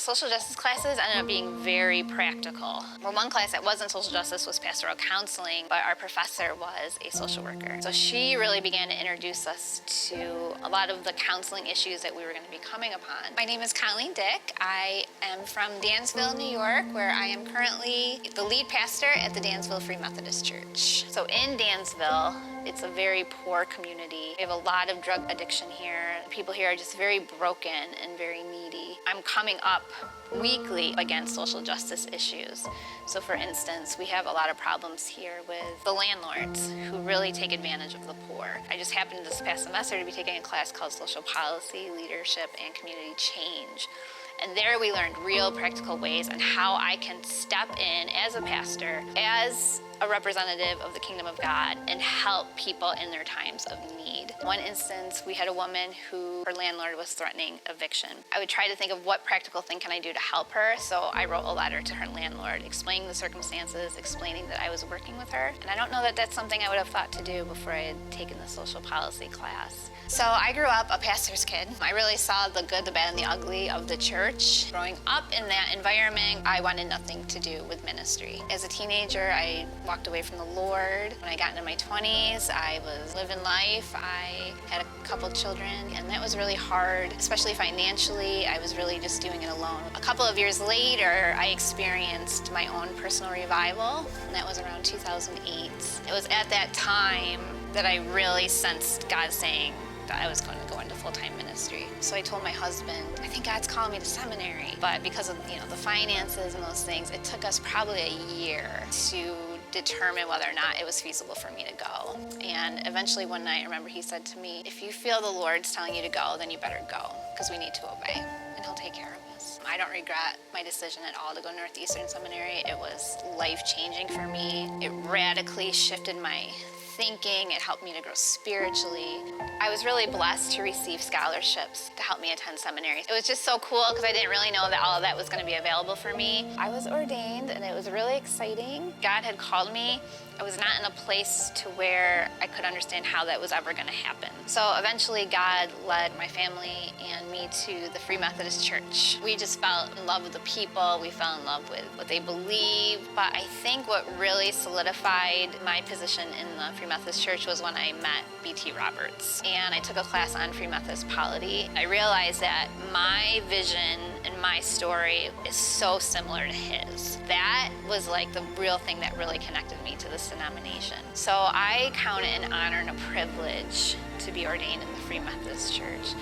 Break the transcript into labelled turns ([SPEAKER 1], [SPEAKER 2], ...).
[SPEAKER 1] Social justice classes ended up being very practical. Well, one class that wasn't social justice was pastoral counseling, but our professor was a social worker. So she really began to introduce us to a lot of the counseling issues that we were going to be coming upon. My name is Colleen Dick. I am from Dansville, New York, where I am currently the lead pastor at the Dansville Free Methodist Church. So in Dansville, it's a very poor community. We have a lot of drug addiction here. People here are just very broken and very needy. I'm coming up weekly against social justice issues. So for instance, we have a lot of problems here with the landlords who really take advantage of the poor. I just happened this past semester to be taking a class called Social Policy, Leadership, and Community Change. And there we learned real practical ways on how I can step in as a pastor, as a representative of the kingdom of God, and help people in their times of need. One instance, we had a woman who her landlord was threatening eviction. I would try to think of what practical thing can I do to help her, so I wrote a letter to her landlord explaining the circumstances, explaining that I was working with her. And I don't know that that's something I would have thought to do before I had taken the social policy class. So I grew up a pastor's kid. I really saw the good, the bad, and the ugly of the church. Growing up in that environment, I wanted nothing to do with ministry. As a teenager, I walked away from the Lord. When I got into my 20s, I was living life. I had a couple children, and that was really hard, especially financially. I was really just doing it alone. A couple of years later, I experienced my own personal revival, and that was around 2008. It was at that time that I really sensed God saying that I was going to go into full-time ministry. So I told my husband, I think God's calling me to seminary. But because of the finances and those things, it took us probably a year to determine whether or not it was feasible for me to go. And eventually one night, I remember he said to me, if you feel the Lord's telling you to go, then you better go, because we need to obey, and he'll take care of us. I don't regret my decision at all to go to Northeastern Seminary. It was life-changing for me. It radically shifted my thinking. It helped me to grow spiritually. I was really blessed to receive scholarships to help me attend seminary. It was just so cool because I didn't really know that all of that was going to be available for me. I was ordained and it was really exciting. God had called me. I was not in a place to where I could understand how that was ever going to happen. So eventually God led my family and me to the Free Methodist Church. We just fell in love with the people. We fell in love with what they believe. But I think what really solidified my position in the Free Methodist Church was when I met B.T. Roberts. And I took a class on Free Methodist polity. I realized that my vision and my story is so similar to his. That was like the real thing that really connected me to this denomination. So I count it an honor and a privilege to be ordained in the Free Methodist Church.